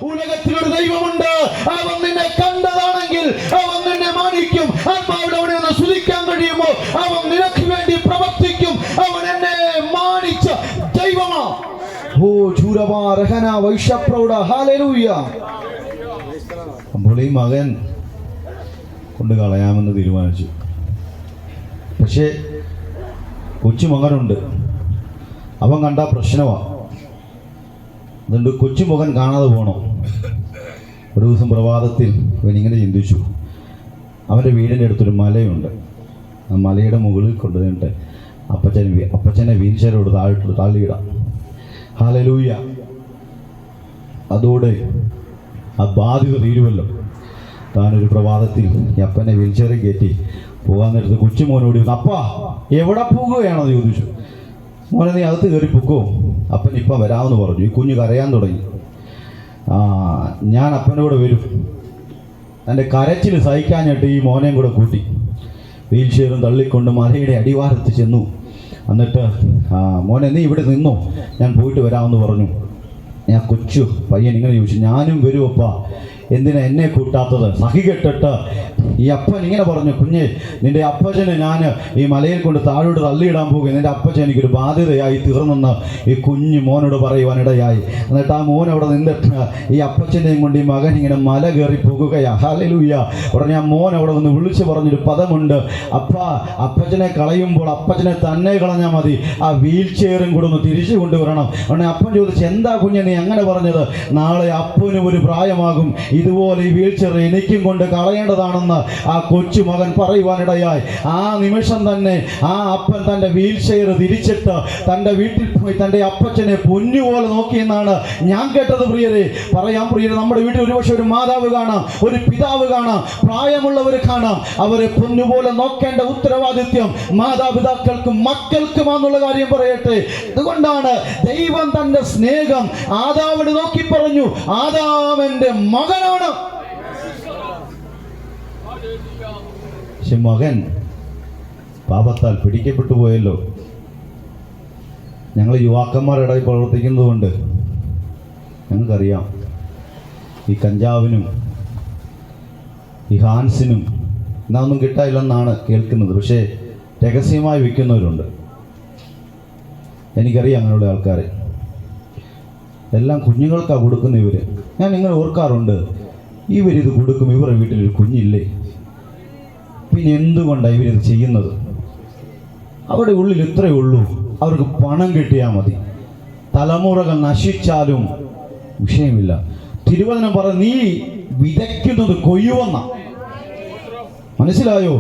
ഉലകത്തിലൊരു ദൈവമുണ്ട്. അവൻ നിന്നെ കണ്ടതാണെങ്കിൽ അവൻ നിന്നെ മാനിക്കും. ആത്മാവിൽ അവനെ ഒന്ന് സ്തുതിക്കാൻ കഴിയുമോ? അവൻ നിനക്ക് വേണ്ടി പ്രവർത്തിക്കും. അവൻ എന്നെ മാനിച്ച ദൈവമാ. ഓ ചൂരവാ രഹന വൈഷപ്രൗഢ ഹല്ലേലൂയ. അപ്പോൾ ഈ മകൻ കൊണ്ട് കളയാമെന്ന് തീരുമാനിച്ചു. പക്ഷേ കൊച്ചുമകനുണ്ട്, അവൻ കണ്ട പ്രശ്നമാണ്. അതുകൊണ്ട് കൊച്ചുമകൻ കാണാതെ പോകണം. ഒരു ദിവസം പ്രഭാതത്തിൽ ഇവനിങ്ങനെ ചിന്തിച്ചു. അവൻ്റെ വീടിൻ്റെ അടുത്തൊരു മലയുണ്ട്. ആ മലയുടെ മുകളിൽ കൊണ്ടുവന്നിട്ട് അപ്പച്ചനെ വീൽചെയറോട് താഴ്ത്തിയിടാം. ഹല്ലേലൂയ. അതോടെ ആ ബാധ്യത തീരുമല്ലോ. താനൊരു പ്രഭാതത്തിൽ ഈ അപ്പനെ വീൽചെയറിൽ കയറ്റി പോകാൻ നേരത്ത് കൊച്ചുമോനോട് അപ്പാ എവിടെ പോകുകയാണെന്ന് ചോദിച്ചു. മോനെ നീ അകത്ത് കയറി പൊക്കോ, അപ്പൻ ഇപ്പം വരാമെന്ന് പറഞ്ഞു. ഈ കുഞ്ഞ് കരയാൻ തുടങ്ങി. ഞാൻ അപ്പനോട് വരും. എൻ്റെ കരച്ചിൽ സഹിക്കാഞ്ഞിട്ട് ഈ മോനെയും കൂടെ കൂട്ടി വീൽചെയറും തള്ളിക്കൊണ്ട് മലയുടെ അടിവാരത്ത് ചെന്നു. എന്നിട്ട് മോനെ നീ ഇവിടെ നിന്നോ, ഞാൻ പോയിട്ട് വരാമെന്ന് പറഞ്ഞു. ഞാൻ കൊച്ചു പയ്യൻ ഇങ്ങനെ ചോദിച്ചു, ഞാനും വരുമപ്പാ, എന്തിനാ എന്നെ കൂട്ടാത്തത്? സഹി കെട്ടിട്ട് ഈ അപ്പൻ ഇങ്ങനെ പറഞ്ഞു, കുഞ്ഞെ നിന്റെ അപ്പച്ചനെ ഞാൻ ഈ മലയിൽ കൊണ്ട് താഴോട്ട് തള്ളിയിടാൻ പോകുക, നിന്റെ അപ്പച്ചൻ എനിക്കൊരു ബാധ്യതയായി തീർന്നെന്ന് ഈ കുഞ്ഞ് മോനോട് പറയുവാനിടയായി. എന്നിട്ട് ആ മോൻ അവിടെ നിന്നിട്ട് ഈ അപ്പച്ചനെയും കൊണ്ട് ഈ മകൻ ഇങ്ങനെ മല കയറി പോകുകയാ. ഹല്ലേലൂയ. ഉടനെ ആ മോൻ അവിടെ നിന്ന് വിളിച്ചു പറഞ്ഞൊരു പദമുണ്ട്, അപ്പാ അപ്പച്ചനെ കളയുമ്പോൾ അപ്പച്ചനെ തന്നെ കളഞ്ഞാൽ മതി, ആ വീൽ ചെയറും കൂടെ ഒന്ന് തിരിച്ചു കൊണ്ടുവരണം. ഉടനെ അപ്പൻ ചോദിച്ചു, എന്താ കുഞ്ഞെ നീ അങ്ങനെ പറഞ്ഞത്? നാളെ അപ്പനും ഒരു പ്രായമാകും, ഇതുപോലെ ഈ വീൽ ചെയർ എനിക്കും കൊണ്ട് കളയേണ്ടതാണെന്ന് ആ കൊച്ചു മകൻ പറയുവാനിടയായി. ആ നിമിഷം തന്നെ ആ അപ്പൻ തൻ്റെ വീൽ ചെയർ തിരിച്ചിട്ട് തൻ്റെ വീട്ടിൽ പോയി തൻ്റെ അപ്പച്ചനെ പൊന്നുപോലെ നോക്കിയെന്നാണ് ഞാൻ കേട്ടത്. പ്രിയരെ, പറയാം പ്രിയരെ, നമ്മുടെ വീട്ടിൽ ഒരുപക്ഷെ ഒരു മാതാവ് കാണാം, ഒരു പിതാവ് കാണാം, പ്രായമുള്ളവർ കാണാം. അവരെ പൊന്നുപോലെ നോക്കേണ്ട ഉത്തരവാദിത്യം മാതാപിതാക്കൾക്കും മക്കൾക്കുമാന്നുള്ള കാര്യം പറയട്ടെ. അതുകൊണ്ടാണ് ദൈവം തൻ്റെ സ്നേഹം ആദാമിനെ നോക്കി പറഞ്ഞു, ആദാമിന്റെ മകനാണ്. പക്ഷെ മകൻ പാപത്താൽ പിടിക്കപ്പെട്ടു പോയല്ലോ. ഞങ്ങൾ യുവാക്കന്മാരുടെ ഇടയിൽ പ്രവർത്തിക്കുന്നതുകൊണ്ട് ഞങ്ങൾക്കറിയാം, ഈ കഞ്ചാവിനും ഈ ഹാൻസിനും ഒന്നും കിട്ടാനില്ലെന്നാണ് കേൾക്കുന്നത്. പക്ഷേ രഹസ്യമായി വിൽക്കുന്നവരുണ്ട്. എനിക്കറിയാം അങ്ങനെയുള്ള ആൾക്കാരെ. എല്ലാം കുഞ്ഞുങ്ങൾക്കാണ് കൊടുക്കുന്ന ഇവർ. ഞാൻ ഇങ്ങനെ ഓർക്കാറുണ്ട്, ഇവരിത് കൊടുക്കും, ഇവരുടെ വീട്ടിലൊരു കുഞ്ഞില്ലേ, പിന്നെ എന്തുകൊണ്ടാണ് ഇവരിത് ചെയ്യുന്നത്? അവരുടെ ഉള്ളിൽ ഇത്രയേ ഉള്ളൂ, അവർക്ക് പണം കിട്ടിയാൽ മതി, തലമുറകൾ നശിച്ചാലും വിഷയമില്ല. തിരുവചനം പറ, നീ വിതയ്ക്കുന്നത് കൊയ്യുമെന്ന. മനസ്സിലായോ?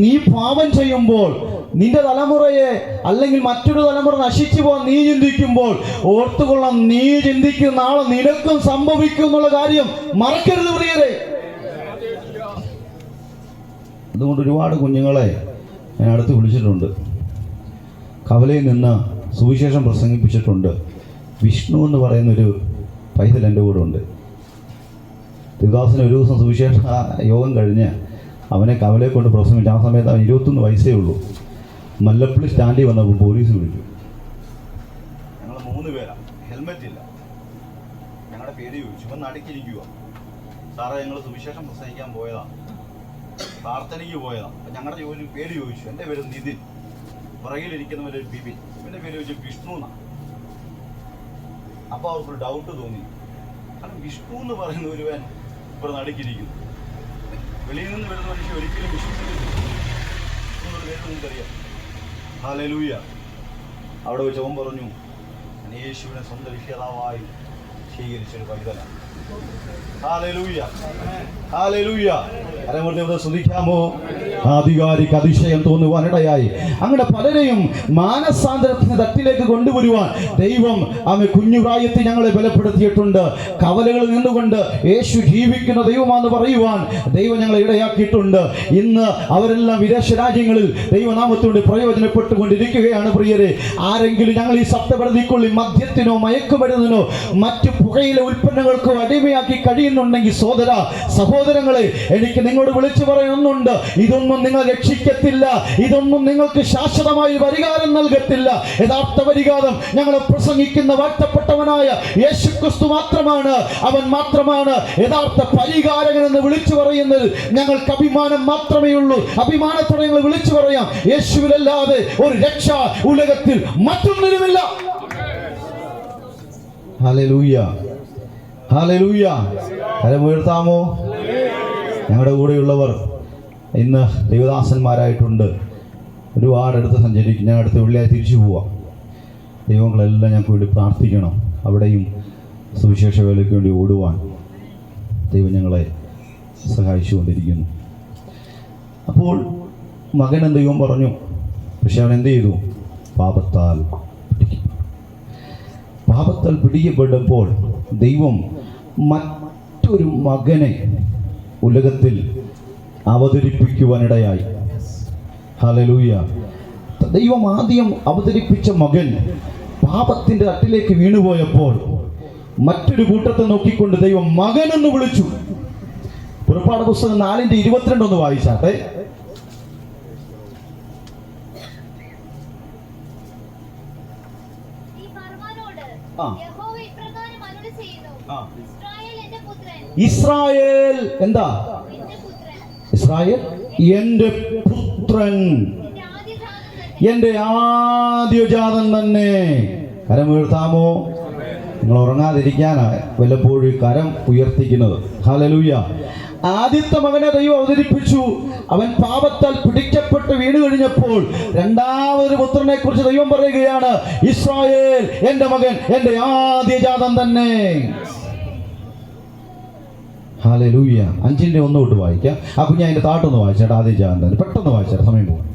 നീ പാപം ചെയ്യുമ്പോൾ നിന്റെ തലമുറയെ അല്ലെങ്കിൽ മറ്റൊരു തലമുറ നശിച്ചു പോകാൻ നീ ചിന്തിക്കുമ്പോൾ ഓർത്തുകൊള്ളാം, നീ ചിന്തിക്കുന്ന നാളെ നിനക്കും സംഭവിക്കും എന്നുള്ള കാര്യം മറക്കരുത് പ്രിയരെ. അതുകൊണ്ട് ഒരുപാട് കുഞ്ഞുങ്ങളെ ഞാൻ അടുത്ത് വിളിച്ചിട്ടുണ്ട്, കവലയിൽ നിന്ന് സുവിശേഷം പ്രസംഗിപ്പിച്ചിട്ടുണ്ട്. വിഷ്ണു എന്ന് പറയുന്നൊരു പൈതൽ എൻ്റെ കൂടെ ഉണ്ട്. തിരുദാസന് ഒരു ദിവസം സുവിശേഷ യോഗം കഴിഞ്ഞ് അവനെ കവലയെ കൊണ്ട് പ്രസംഗിച്ചു. ആ സമയത്ത് അവൻ 21 വയസ്സേ ഉള്ളൂ. മല്ലപ്പള്ളി സ്റ്റാൻഡിൽ വന്നപ്പോൾ പോലീസ് വിളിച്ചു. ഞങ്ങൾ 3 പേരാണ്, ഹെൽമെറ്റ് ഇല്ല. ഞങ്ങളുടെ പേര് ചോദിച്ചു. ഇവൻ നടുക്കിരിക്കുക, സാറേ ഞങ്ങൾ സുവിശേഷം പ്രസംഗിക്കാൻ പോയതാണ്, പ്രാർത്ഥനയ്ക്ക് പോയതാണ്. അപ്പം ഞങ്ങളുടെ പേര് ചോദിച്ചു. എൻ്റെ പേര് നിതിൻ, പുറകിലിരിക്കുന്നവരെ ബിബിൻ, ഇവൻ്റെ പേര് ചോദിച്ചു വിഷ്ണു എന്നാണ്. അപ്പോൾ അവർക്കൊരു ഡൗട്ട് തോന്നി, കാരണം വിഷ്ണു എന്ന് പറയുന്ന ഒരുവൻ ഇവിടെ നടുക്കിരിക്കുന്നു. വെളിയിൽ നിന്ന് വരുന്ന മനുഷ്യൻ ഒരിക്കലും വിശ്വസിക്കുന്നില്ല. നിങ്ങൾക്കറിയാം. ഹല്ലേലൂയ. അവിടെ വെച്ച് അവൻ പറഞ്ഞു, യേശുവിനെ സ്വന്തം രക്ഷിതാവായി സ്വീകരിച്ചൊരു പൈതലാണ്. Hallelujah, hallelujah. ശ്രദ്ധിക്കാമോ? ആധികാരിക അതിശയം തോന്നുവാനിടയായി. അങ്ങനെ പലരെയും മാനസാന്തരത്തിന് തട്ടിലേക്ക് കൊണ്ടുവരുവാൻ ദൈവം അവൻ കുഞ്ഞുപ്രായത്തിൽ ഞങ്ങളെ ബലപ്പെടുത്തിയിട്ടുണ്ട്. കവലകളിൽ നിന്നുകൊണ്ട് യേശു ജീവിക്കുന്ന ദൈവമാണെന്ന് പറയുവാൻ ദൈവം ഞങ്ങളെ ഇടയാക്കിയിട്ടുണ്ട്. ഇന്ന് അവരെല്ലാം വിദേശ രാജ്യങ്ങളിൽ ദൈവനാമത്തോട് പ്രയോജനപ്പെട്ടുകൊണ്ടിരിക്കുകയാണ്. പ്രിയരെ, ആരെങ്കിലും ഞങ്ങൾ ഈ സപ്തപരിധിക്കുള്ളിൽ മദ്യത്തിനോ മയക്കുമരുന്നിനോ മറ്റു പുകയിലെ ഉൽപ്പന്നങ്ങൾക്കോ അടിമയാക്കി കഴിയുന്നുണ്ടെങ്കിൽ സഹോദരങ്ങളെ, എനിക്ക് നിങ്ങളോട് വിളിച്ചു പറയുന്നുണ്ട്, ഇതൊന്നും ഇതൊന്നും നിങ്ങൾ രക്ഷിക്കത്തില്ല, ഇതൊന്നും നിങ്ങൾക്ക് ശാശ്വതമായി പരിഹാരം നൽകത്തില്ല. യഥാർത്ഥ പരിഹാരം ഞങ്ങൾ പ്രസംഗിക്കുന്ന വാഴ്ത്തപ്പെട്ടവനായ യേശുക്രിസ്തു മാത്രമാണ്. അവൻ മാത്രമാണ് യഥാർത്ഥ പരിഹാരകൻ എന്ന് വിളിച്ചു പറയുന്നത്. ഞങ്ങൾക്ക് അഭിമാനം മാത്രമേ ഉള്ളൂ. അഭിമാനത്തോടെ ഞങ്ങൾ വിളിച്ചു പറയാം, യേശുവിലല്ലാതെ ഒരു രക്ഷ ഉലകത്തിൽ മറ്റൊന്നിനുമില്ല. Hallelujah, hallelujah. കരമുയർത്താമോ? ഞങ്ങളുടെ കൂടെയുള്ളവർ ഇന്ന് ദൈവദാസന്മാരായിട്ടുണ്ട്. ഒരുപാടടുത്ത് സഞ്ചരിക്കും. ഞാൻ അടുത്ത വെള്ളിയാഴ്ച തിരിച്ചു പോവാം. ദൈവങ്ങളെല്ലാം ഞങ്ങൾക്ക് വേണ്ടി പ്രാർത്ഥിക്കണം. അവിടെയും സുവിശേഷ വേലയ്ക്ക് വേണ്ടി ഓടുവാൻ ദൈവം ഞങ്ങളെ സഹായിച്ചുകൊണ്ടിരിക്കുന്നു. അപ്പോൾ മകൻ ദൈവം പറഞ്ഞു, പക്ഷെ അവൻ എന്ത് ചെയ്തു? പാപത്താൽ പിടിക്കപ്പെട്ടപ്പോൾ ദൈവം മറ്റൊരു മകനെ ഉലകത്തിൽ അവതരിപ്പിക്കുവാനിടയായി. ഹല്ലേലൂയ. ദൈവം ആദ്യം അവതരിപ്പിച്ച മകൻ പാപത്തിൻ്റെ തട്ടിലേക്ക് വീണുപോയപ്പോൾ മറ്റൊരു കൂട്ടത്തെ നോക്കിക്കൊണ്ട് ദൈവം മകനെന്ന് വിളിച്ചു. പുറപ്പാട് പുസ്തകം 4:22 ഒന്ന് വായിച്ചാട്ടെ. ഇസ്രായേൽ എന്താ? ഇസ്രായേൽ എന്റെ പുത്രൻ, എന്റെ ആദ്യജാതൻ തന്നെ. കരം ഉയർത്താമോ? നിങ്ങൾ ഉറങ്ങാതിരിക്കാനാണ് വല്ലപ്പോഴും കരം ഉയർത്തിക്കുന്നത്. ഹല്ലേലൂയ. ആദ്യത്തെ മകനെ ദൈവം അവതരിപ്പിച്ചു. അവൻ പാപത്താൽ പിടിക്കപ്പെട്ട് വീണു കഴിഞ്ഞപ്പോൾ രണ്ടാമതൊരു പുത്രനെ കുറിച്ച് ദൈവം പറയുകയാണ്, ഇസ്രായേൽ എന്റെ മകൻ, എന്റെ ആദ്യജാതൻ തന്നെ. ഹല്ലേലൂയ. 5:1 തൊട്ട് വായിക്കാം. ആ കുഞ്ഞ് അതിന്റെ താട്ടൊന്ന് വായിച്ചാട്ട്. ആദ്യജാതൻ തന്നെ പെട്ടെന്ന് വായിച്ചാൽ സമയം പോകും.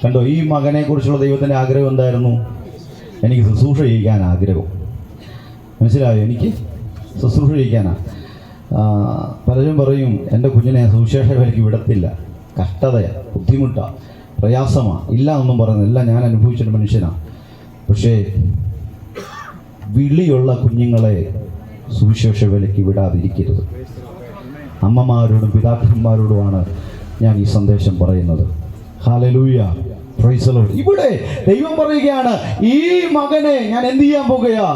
കണ്ടോ, ഈ മകനെ കുറിച്ചുള്ള ദൈവത്തിന്റെ ആഗ്രഹം എന്തായിരുന്നു? എനിക്ക് ശുശ്രൂഷ ചെയ്യിക്കാൻ ആഗ്രഹം. മനസ്സിലായോ? എനിക്ക് ശുശ്രൂഷ ചെയ്യിക്കാനാണ്. പലരും പറയും, എൻ്റെ കുഞ്ഞിനെ സുവിശേഷ വേലയ്ക്ക് വിടത്തില്ല, കഷ്ടതയാണ്, ബുദ്ധിമുട്ടാണ്, പ്രയാസമാണ്. ഇല്ല ഒന്നും പറയുന്നില്ല, ഞാൻ അനുഭവിച്ചൊരു മനുഷ്യനാണ്. പക്ഷേ വിളിയുള്ള കുഞ്ഞുങ്ങളെ സുവിശേഷ വേലയ്ക്ക് വിടാതിരിക്കരുത്. അമ്മമാരോടും പിതാക്കന്മാരോടുമാണ് ഞാൻ ഈ സന്ദേശം പറയുന്നത്. Hallelujah, praise the Lord. ഇവിടെ ദൈവം പറയുകയാണ്, ഈ മകനെ ഞാൻ എന്ത് ചെയ്യാൻ പോകുകയാ?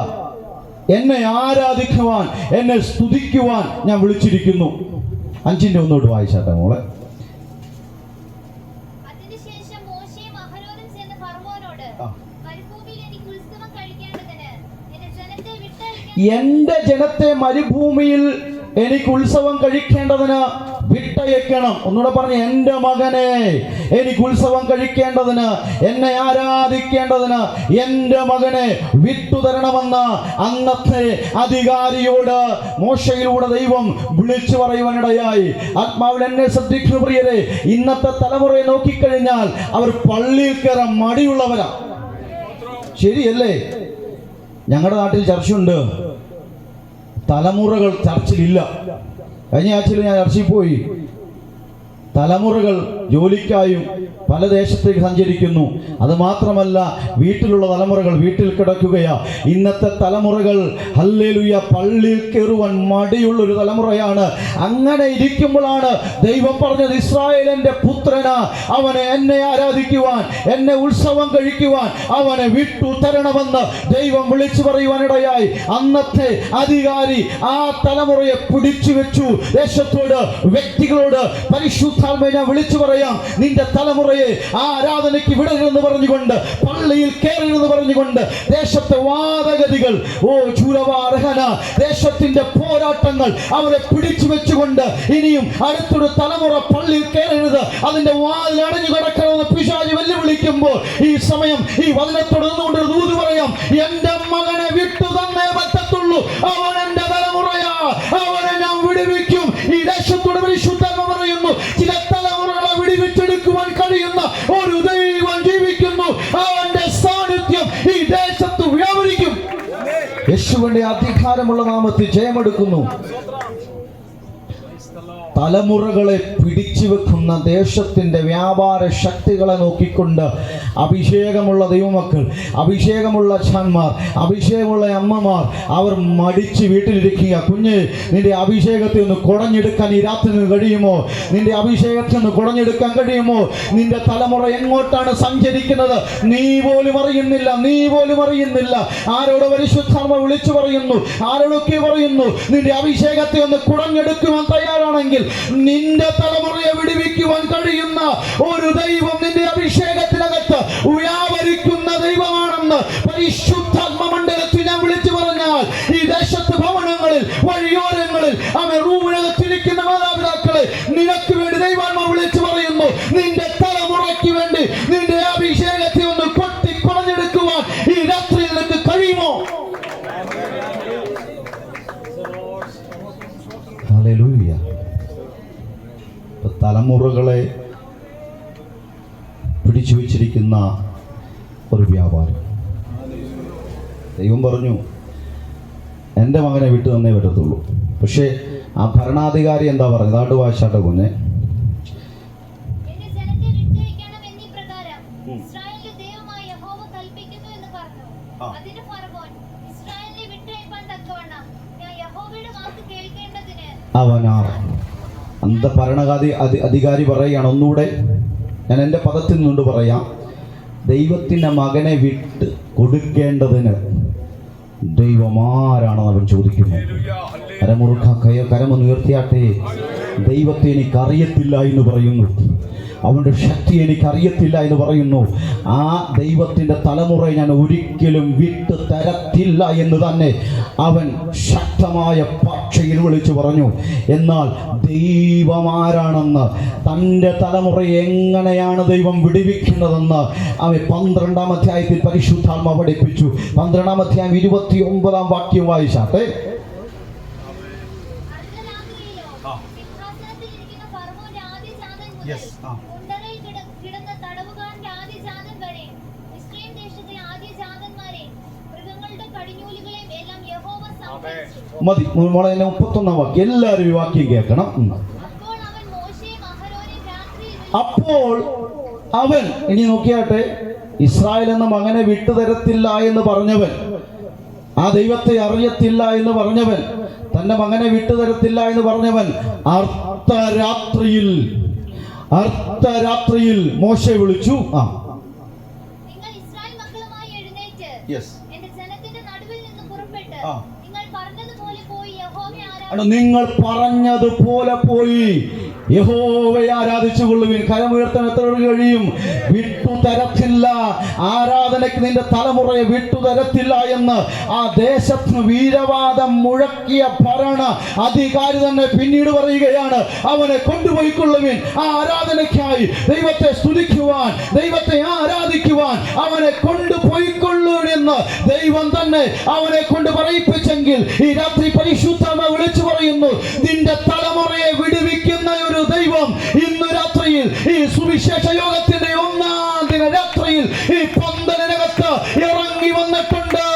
എന്നെ ആരാധിക്കുവാൻ, എന്നെ സ്തുതിക്കുവാൻ ഞാൻ വിളിച്ചിരിക്കുന്നു. 5:1 തൊട്ട് വായിച്ചാട്ടെ മോളെ. എന്റെ ജനത്തെ മരുഭൂമിയിൽ എനിക്ക് ഉത്സവം കഴിക്കേണ്ടതിന് വിട്ടയക്കണം. ഒന്നുകൂടെ പറഞ്ഞു, എൻ്റെ മകനെ എനിക്ക് ഉത്സവം കഴിക്കേണ്ടതിന്, എന്നെ ആരാധിക്കേണ്ടതിന് എൻ്റെ മകനെ വിട്ടുതരണമെന്ന് അന്നത്തെ അധികാരിയോട് മോശയിലൂടെ ദൈവം വിളിച്ചു പറയുവാനിടയായി. ആത്മാവിൽ എന്നെ ശ്രദ്ധിക്കുന്ന പ്രിയരെ, ഇന്നത്തെ തലമുറയെ നോക്കിക്കഴിഞ്ഞാൽ അവർ പള്ളിയിൽ കയറാൻ മടിയുള്ളവരാ. ശരിയല്ലേ? ഞങ്ങളുടെ നാട്ടിൽ ചർച്ചുണ്ട്, തലമുറകൾ ചർച്ചിലില്ല. കഴിഞ്ഞ ആഴ്ചയിൽ ഞാൻ ചർച്ചയിൽ പോയി. തലമുറകൾ ജോലിക്കായും പല ദേശത്തേക്ക് സഞ്ചരിക്കുന്നു. അത് മാത്രമല്ല, വീട്ടിലുള്ള തലമുറകൾ വീട്ടിൽ കിടക്കുകയാ. ഇന്നത്തെ തലമുറകൾ ഹല്ലേലൂയ പള്ളിയിൽ കയറുവാൻ മടിയുള്ളൊരു തലമുറയാണ്. അങ്ങനെ ഇരിക്കുമ്പോഴാണ് ദൈവം പറഞ്ഞത്, ഇസ്രായേൽ എൻ്റെ പുത്രനാ, അവനെ എന്നെ ആരാധിക്കുവാൻ, എന്നെ ഉത്സവം കഴിക്കുവാൻ അവനെ വിട്ടു തരണമെന്ന് ദൈവം വിളിച്ചു പറയുവാനിടയായി. അന്നത്തെ അധികാരി ആ തലമുറയെ പിടിച്ചു വെച്ചു. ദേശത്തോട്, വ്യക്തികളോട് പരിശുദ്ധാത്മാവിനെ ഞാൻ വിളിച്ചു പറയാം, നിന്റെ തലമുറയെ ആരാധനയ്ക്ക് വിടരുതെന്ന് പറഞ്ഞുകൊണ്ട്, പള്ളിയിൽ കയറരുതെന്ന് പറഞ്ഞുകൊണ്ട് ദേശത്തെ വാദഗതികൾ, ദേശത്തിന്റെ പോരാട്ടങ്ങൾ അവരെ പിടിച്ചു വെച്ചുകൊണ്ട് ഇനിയും അടുത്തൊരു തലമുറ പള്ളിയിൽ കയറരുത്, അതിന്റെ വാതിൽ അടഞ്ഞു കിടക്കണമെന്ന് പിശാച് വെല്ലുവിളിക്കുമ്പോൾ ഈ സമയം ഈ വചനത്തോട് നിന്നുകൊണ്ട് ദൂത് പറയാം, എന്റെ മകനെ വിട്ടു തന്നേ പറ്റത്തുള്ളൂ. അവൻ എന്റെ തലമുറയാ, അവനെ ഞാൻ വിടുവിക്കും. ഈ ദേശത്തോട് പരിശുദ്ധാത്മ പറയുന്നു, ചില തലമുറകളെ വിടുവിച്ചെടുക്കുവാൻ കഴിയുന്ന ഒരു ദൈവം ജീവിക്കുന്നു. അവന്റെ സാന്നിധ്യം ഈ ദേശത്ത് വ്യാപരിക്കും. യേശുവിന്റെ അധികാരമുള്ള നാമത്തിൽ ജയമെടുക്കുന്നു. തലമുറകളെ പിടിച്ചു പിടിച്ചു വെക്കുന്ന ദേശത്തിൻ്റെ വ്യാപാര ശക്തികളെ നോക്കിക്കൊണ്ട് അഭിഷേകമുള്ള ദൈവമക്കൾ, അഭിഷേകമുള്ള അച്ഛന്മാർ, അഭിഷേകമുള്ള അമ്മമാർ അവർ മടിച്ച് വീട്ടിലിരിക്കുക. കുഞ്ഞ്, നിന്റെ അഭിഷേകത്തെ ഒന്ന് കുടഞ്ഞെടുക്കാൻ ഈ രാത്രി നിന്ന് കഴിയുമോ? നിന്റെ അഭിഷേകത്തെ ഒന്ന് കുടഞ്ഞെടുക്കാൻ കഴിയുമോ? നിന്റെ തലമുറ എങ്ങോട്ടാണ് സഞ്ചരിക്കുന്നത് നീ പോലും അറിയുന്നില്ല, നീ പോലും അറിയുന്നില്ല. ആരോട് പരിശുദ്ധാത്മ വിളിച്ചു പറയുന്നു, ആരോടൊക്കെ പറയുന്നു. നിന്റെ അഭിഷേകത്തെ ഒന്ന് കുടഞ്ഞെടുക്കുവാൻ തയ്യാറാണെങ്കിൽ നിന്റെ തലമുറയെ വിടുവിക്കുവാൻ കഴിയുന്ന ഒരു ദൈവം നിന്റെ അഭിഷേകത്തിനകത്ത് വ്യാപരിക്കുന്ന ദൈവമാണെന്ന് പരിശുദ്ധാത്മ മണ്ഡലത്തിൽ ഞാൻ വിളിച്ചു പറഞ്ഞാൽ ഈ ദേശത്ത് ഭവനങ്ങളിൽ, വഴിയോരങ്ങളിൽ, റൂമിനകത്തിരിക്കുന്ന മാതാപിതാക്കളെ നിനക്ക് വേണ്ടി ദൈവാത്മ വിളിച്ചു പറയുന്നു. നിന്റെ തലമുറയ്ക്ക് വേണ്ടി നിന്റെ അഭിഷേകത്തെ ഒന്ന് കൊട്ടി കുടഞ്ഞെടുക്കുവാൻ ഈ രാത്രി നിനക്ക് കഴിയുമോ? ഹല്ലേലൂയ. തലമുറകളെ പിടിച്ചു വെച്ചിരിക്കുന്ന ഒരു വ്യാപാരം. ദൈവം പറഞ്ഞു എൻ്റെ മകനെ വിട്ടു തന്നേ പറ്റത്തുള്ളൂ. പക്ഷേ ആ ഭരണാധികാരി എന്താ പറയുന്നത്? അതാണ്ട് വായിച്ചാട്ടെ കുഞ്ഞെ. അവനാർ അധികാരി പറയുകയാണ്. ഒന്നുകൂടെ ഞാൻ എൻ്റെ പദത്തിൽ നിന്നുകൊണ്ട് പറയാം. ദൈവത്തിൻ്റെ മകനെ വിട്ട് കൊടുക്കേണ്ടതിന് ദൈവമാരാണെന്ന് അവൻ ചോദിക്കുന്നു. കരമൊന്ന് ഉയർത്തിയാട്ടെ. ദൈവത്തെ എനിക്കറിയത്തില്ല എന്ന് പറയുന്നു. അവൻ്റെ ശക്തി എനിക്കറിയത്തില്ല എന്ന് പറയുന്നു. ആ ദൈവത്തിൻ്റെ തലമുറയെ ഞാൻ ഒരിക്കലും വിട്ടു തരത്തില്ല എന്ന് തന്നെ അവൻ ശക്തമായ ഭാഷയിൽ വിളിച്ചു പറഞ്ഞു. എന്നാൽ ദൈവമാരാണെന്ന്, തൻ്റെ തലമുറയെ എങ്ങനെയാണ് ദൈവം വിടുവിക്കുന്നതെന്ന് അവൻ 12-ാം അധ്യായത്തിൽ പരിശുദ്ധാത്മ പഠിപ്പിച്ചു. 12-ാം അധ്യായം 29-ാം വാക്യം വായിച്ചാട്ടെ. മതി മോളെ, 31-ാം വാക്യം എല്ലാവരും ഈ വാക്യം കേൾക്കണം. അപ്പോൾ അവൻ, ഇനി നോക്കിയാട്ടെ, ഇസ്രായേൽ എന്ന മകനെ വിട്ടുതരത്തില്ല എന്ന് പറഞ്ഞവൻ, ആ ദൈവത്തെ അറിയത്തില്ല എന്ന് പറഞ്ഞവൻ, തന്റെ മകനെ വിട്ടുതരത്തില്ല എന്ന് പറഞ്ഞവൻ അർദ്ധരാത്രിയിൽ മോശെ വിളിച്ചു. നിങ്ങൾ പറഞ്ഞതുപോലെ പോയി യഹോവയെ ആരാധിച്ചു കൊള്ളുവിൻ. കരമുയർത്താൻ എത്ര കഴിയും? വിട്ടുതരത്തില്ല, ആരാധനയ്ക്ക് നിന്റെ തലമുറയെ വിട്ടുതരത്തില്ല എന്ന് ആ ദേശത്തിന് വീരവാദം മുഴക്കിയ ഭരണ അധികാരി തന്നെ പിന്നീട് പറയുകയാണ്. അവനെ കൊണ്ടുപോയിക്കൊള്ളുവിൻ. ആ ആരാധനയ്ക്കായി, ദൈവത്തെ സ്തുതിക്കുവാൻ, ദൈവത്തെ ആരാധിക്കുവാൻ അവനെ കൊണ്ടുപോയിക്കൊള്ളുവിൻ എന്ന് ദൈവം തന്നെ അവനെ കൊണ്ട് പറയിപ്പിച്ചെങ്കിൽ ഈ രാത്രി പരിശുദ്ധാത്മ വിളിച്ചു പറയുന്നു, നിന്റെ തലമുറയെ വിടുവിക്കുന്ന ഒരു ദൈവം ഇന്ന് രാത്രിയിൽ ഈ സുവിശേഷ യോഗത്തിന്റെ 1-ാം ദിന രാത്രിയിൽ ഈ പന്തലിനകത്ത് ഇറങ്ങി വന്നിട്ടുണ്ട്.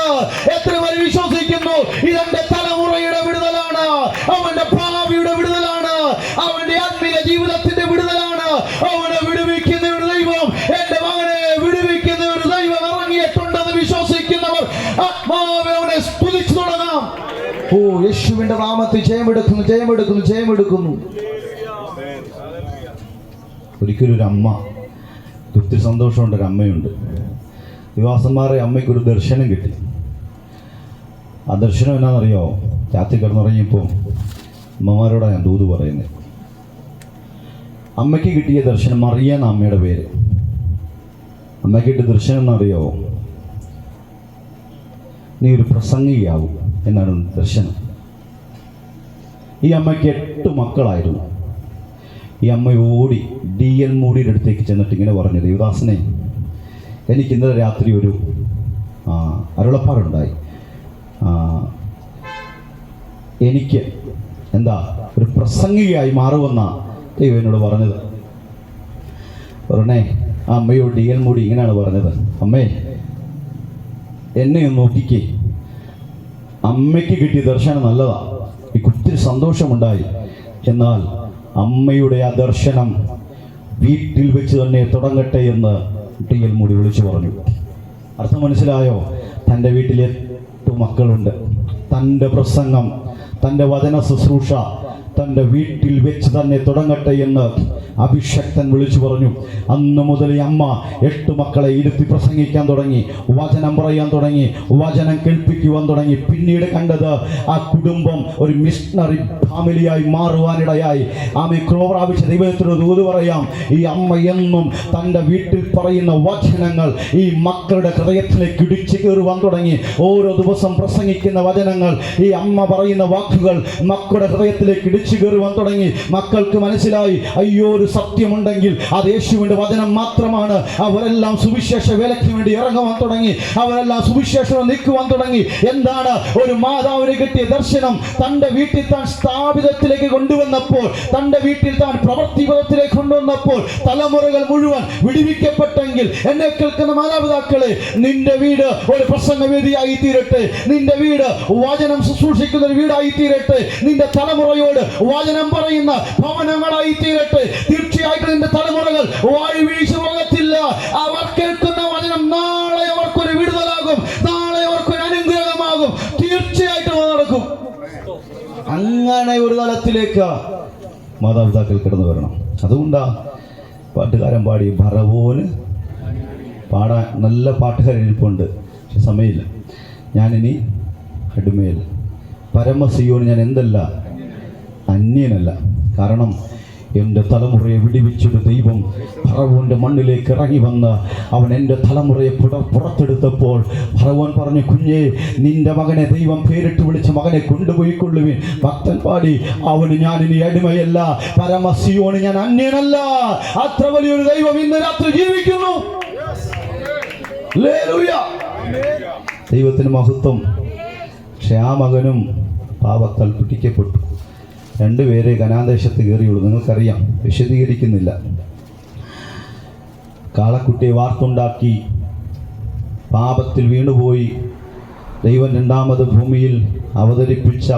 എത്ര പേര് വിശ്വസിക്കുന്നു? ഇതെന്റെ തലമുറയുടെ വിടുതലാണ്, അവന്റെ ഭാവിയുടെ വിടുതലാണ്, അവന്റെ ആത്മീയ ജീവിതത്തിന്റെ വിടുതലാണ്. അവനെ വിടുവിക്കുന്ന ഒരു ദൈവം, എന്റെ മകനെ വിടുവിക്കുന്ന ഒരു ദൈവം ഇറങ്ങിയിട്ടുണ്ടെന്ന് വിശ്വസിക്കുന്നവർ ആത്മാവെ അവനെ സ്തുതിച്ചു തുടങ്ങാം. ഓ, യേശുവിന്റെ നാമത്തിൽ ജയമെടുക്കുന്നു, ജയമെടുക്കുന്നു, ജയമെടുക്കുന്നു. ഒരിക്കലും ഒരു അമ്മ, ഒത്തിരി സന്തോഷമുണ്ട്, ഒരു അമ്മയുണ്ട്. വിവാസന്മാരെ അമ്മയ്ക്കൊരു ദർശനം കിട്ടി. ആ ദർശനം എന്നാണെന്നറിയോ? രാത്രി കിടന്നുറങ്ങിയപ്പോൾ അമ്മമാരോടാണ് ഞാൻ ദൂത് പറയുന്നത്. അമ്മയ്ക്ക് കിട്ടിയ ദർശനം, മറിയ എന്ന അമ്മയുടെ പേര്. അമ്മയ്ക്ക് കിട്ടിയ ദർശനം എന്നറിയോ? നീ ഒരു പ്രസംഗിയാവും എന്നാണ് ദർശനം. ഈ അമ്മയ്ക്ക് 8 മക്കളായിരുന്നു. ഈ അമ്മ ഓടി DL മൂഡിയുടെ അടുത്തേക്ക് ചെന്നിട്ട് ഇങ്ങനെ പറഞ്ഞു, ദേവദാസനെ, എനിക്ക് ഇന്നലെ രാത്രി ഒരു അരുളപ്പാടുണ്ടായി. എനിക്ക് ഒരു പ്രസംഗിയായി മാറുമെന്ന ദൈവം എന്നോട് പറഞ്ഞത്. പറഞ്ഞേ, ആ അമ്മയോട് DL മൂടി ഇങ്ങനെയാണ് പറഞ്ഞത്, അമ്മേ, എന്നെ ഒന്ന് നോക്കിക്കേ, അമ്മയ്ക്ക് കിട്ടിയ ദർശനം നല്ലതാ, എനിക്ക് ഒത്തിരി സന്തോഷമുണ്ടായി. എന്നാൽ അമ്മയുടെ ആ ദർശനം വീട്ടിൽ വെച്ച് തന്നെ തുടങ്ങട്ടെ എന്ന് ടി.എൽ. മൂഡി വിളിച്ചു പറഞ്ഞു. അർത്ഥം മനസ്സിലായോ? തൻ്റെ വീട്ടിൽ 8 മക്കളുണ്ട്. തൻ്റെ പ്രസംഗം, തൻ്റെ വചന ശുശ്രൂഷ തൻ്റെ വീട്ടിൽ വെച്ച് തന്നെ തുടങ്ങട്ടെ എന്ന് അഭിഷക്തൻ വിളിച്ചു പറഞ്ഞു. അന്ന് മുതൽ ഈ അമ്മ 8 മക്കളെ ഇരുത്തി പ്രസംഗിക്കാൻ തുടങ്ങി, വചനം പറയാൻ തുടങ്ങി, വചനം കേൾപ്പിക്കുവാൻ തുടങ്ങി. പിന്നീട് കണ്ടത് ആ കുടുംബം ഒരു മിഷണറി ഫാമിലിയായി മാറുവാനിടയായി. ആമേ പ്രാപിച്ച ദൈവത്തിനോട് ദൂത് പറയാം, ഈ അമ്മ എന്നും തൻ്റെ വീട്ടിൽ പറയുന്ന വചനങ്ങൾ ഈ മക്കളുടെ ഹൃദയത്തിലേക്ക് ഇടിച്ചു കയറുവാൻ തുടങ്ങി. ഓരോ ദിവസം പ്രസംഗിക്കുന്ന വചനങ്ങൾ, ഈ അമ്മ പറയുന്ന വാക്കുകൾ മക്കളുടെ ഹൃദയത്തിലേക്ക് ഇടിച്ചു കയറുവാൻ തുടങ്ങി. മക്കൾക്ക് മനസ്സിലായി, അയ്യോ ഒരു സത്യമുണ്ടെങ്കിൽ അത് യേശുവിന്റെ വചനം മാത്രമാണ്. അവരെല്ലാം സുവിശേഷ വേലയ്ക്ക് വേണ്ടി ഇറങ്ങുവാൻ തുടങ്ങി. അവരെല്ലാം സുവിശേഷം നിൽക്കുവാൻ തുടങ്ങി. എന്താണ്? ഒരു മാതാവിനെ കിട്ടിയ ദർശനം തൻ്റെ വീട്ടിൽ താൻ സ്ഥാപിതത്തിലേക്ക് കൊണ്ടുവന്നപ്പോൾ, തൻ്റെ വീട്ടിൽ താൻ പ്രവൃത്തിപഥത്തിലേക്ക് കൊണ്ടുവന്നപ്പോൾ തലമുറകൾ മുഴുവൻ വിടുവിക്കപ്പെട്ടെങ്കിൽ, എന്നെ കേൾക്കുന്ന മാതാപിതാക്കളെ, നിന്റെ വീട് ഒരു പ്രസംഗവേദിയായി തീരട്ടെ. നിന്റെ വീട് വചനം ശുശ്രൂഷിക്കുന്ന ഒരു വീടായി തീരട്ടെ. നിന്റെ തലമുറയോട് വചനം പറയുന്ന ഭവനങ്ങളായി തീരട്ടെ. തീർച്ചയായിട്ടും നിന്റെ തലമുറകൾ വാഴ വീഴ്ച പോകത്തില്ല. അവർ കേൾക്കുന്ന വചനം നാളെ അവർക്കൊരു വിടുതലാകും, നാളെ അവർക്കൊരു അനുഗ്രഹമാകും. തീർച്ചയായിട്ടും അത് നടക്കും. അങ്ങനെ ഒരു തലത്തിലേക്ക് മാതാപിതാക്കൾ കിടന്നു വരണം. അതുകൊണ്ടാ പാട്ടുകാരൻ പാടി, ഭറവോന് പാടാൻ നല്ല പാട്ടുകാരിപ്പുണ്ട്, പക്ഷെ സമയമില്ല. ഞാനിനി അടിമയിൽ പരമസിയോന് ഞാൻ എന്തല്ല, അന്യനല്ല. കാരണം എൻ്റെ തലമുറയെ വിടിവിച്ചൊരു ദൈവം ഫറവോൻ്റെ മണ്ണിലേക്ക് ഇറങ്ങി വന്ന് അവൻ എൻ്റെ തലമുറയെ പുറത്തെടുത്തപ്പോൾ ഫറവോൻ പറഞ്ഞു, കുഞ്ഞേ, നിന്റെ മകനെ ദൈവം പേരിട്ട് വിളിച്ച മകനെ കൊണ്ടുപോയിക്കൊള്ളുവിൻ. ഭക്തൻ പാടി, അവന് ഞാനിനി അടിമയല്ല, പരമസിയോന് ഞാൻ അന്യനല്ല. അത്ര വലിയൊരു ദൈവം ഇന്ന് രാത്രി ജീവിക്കുന്നു. ദൈവത്തിന് മഹത്വം. പക്ഷെ ആ മകനും പാപത്താൽ പിടിക്കപ്പെട്ടു. 2 പേരെ കനാന്തേശത്ത് കയറിയുള്ളൂ. നിങ്ങൾക്കറിയാം, വിശദീകരിക്കുന്നില്ല. കാളക്കുട്ടിയെ വാർത്തുണ്ടാക്കി പാപത്തിൽ വീണുപോയി ദൈവം 2ാമത് ഭൂമിയിൽ അവതരിപ്പിച്ച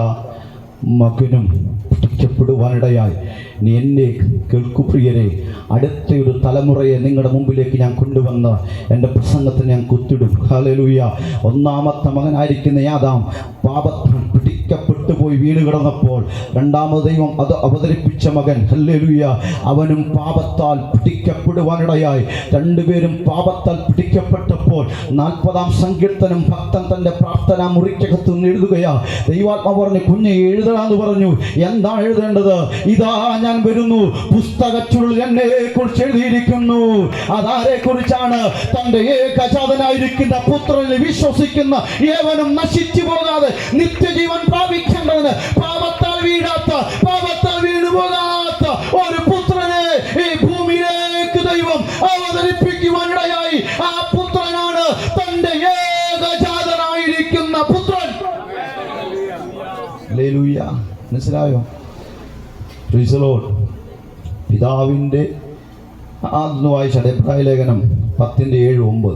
മകനും പിടിക്കപ്പെടുവാനിടയായി. നീ എന്നെ കേൾക്കുപ്രിയരെ, അടുത്തൊരു തലമുറയെ നിങ്ങളുടെ മുമ്പിലേക്ക് ഞാൻ കൊണ്ടുവന്ന് എൻ്റെ പ്രസംഗത്തിൽ ഞാൻ കുത്തിടും. ഹല്ലേലൂയ. 1ാമത്തെ മകനായിരിക്കുന്ന ആദാം പാപത്തിൽ പിടിക്കപ്പെട്ടു പോയി വീണ് കിടന്നപ്പോൾ 2ാമത് ദൈവം അത് അവതരിപ്പിച്ച മകൻ, ഹല്ലേലൂയ, അവനും പാപത്താൽ പിടിക്കപ്പെടുവാനിടയായി. 2 പേരും പാപത്താൽ പിടിക്കപ്പെട്ടപ്പോൾ 40ാം സങ്കീർത്തനം ഭക്തൻ തൻ്റെ പ്രാർത്ഥന മുറിക്കകത്ത് നിന്ന് എഴുതുകയാ. ദൈവാത്മാവ് പറഞ്ഞു, കുഞ്ഞെ എഴുതണമെന്ന് പറഞ്ഞു. എന്താണ് എഴുതേണ്ടത്? ഇതാ ഞാൻ വരുന്നു, പുസ്തകച്ചുരുളിൽ എന്നെ കുറിച്ച് എഴുതിയിരിക്കുന്നു. അതാരെ കുറിച്ചാണ്? തന്റെ ഏകജാതനായിരിക്കുന്ന പുത്രനിൽ വിശ്വസിക്കുന്ന ഏവനും നശിച്ചു പോകാതെ നിത്യജീവൻ പ്രാപിക്കേണ്ടതിന് പാപത്താൽ വീഴാത്ത, പാപത്താൽ വീണുപോകാത്ത ഒരു പുത്രനെ ഈ ഭൂമിയിലേക്ക് ദൈവം അവതരിപ്പിക്കുവാനിടയായി. ആ പുത്രനാണ് തന്റെ ഏകജാതനായിരിക്കുന്ന പുത്രൻ. ഹല്ലേലൂയ. മനസ്സിലായോ? Praise the Lord. പിതാവിൻ്റെ അതൊന്ന് വായിച്ചാട്ടെ, എബ്രായ ലേഖനം 10:7-9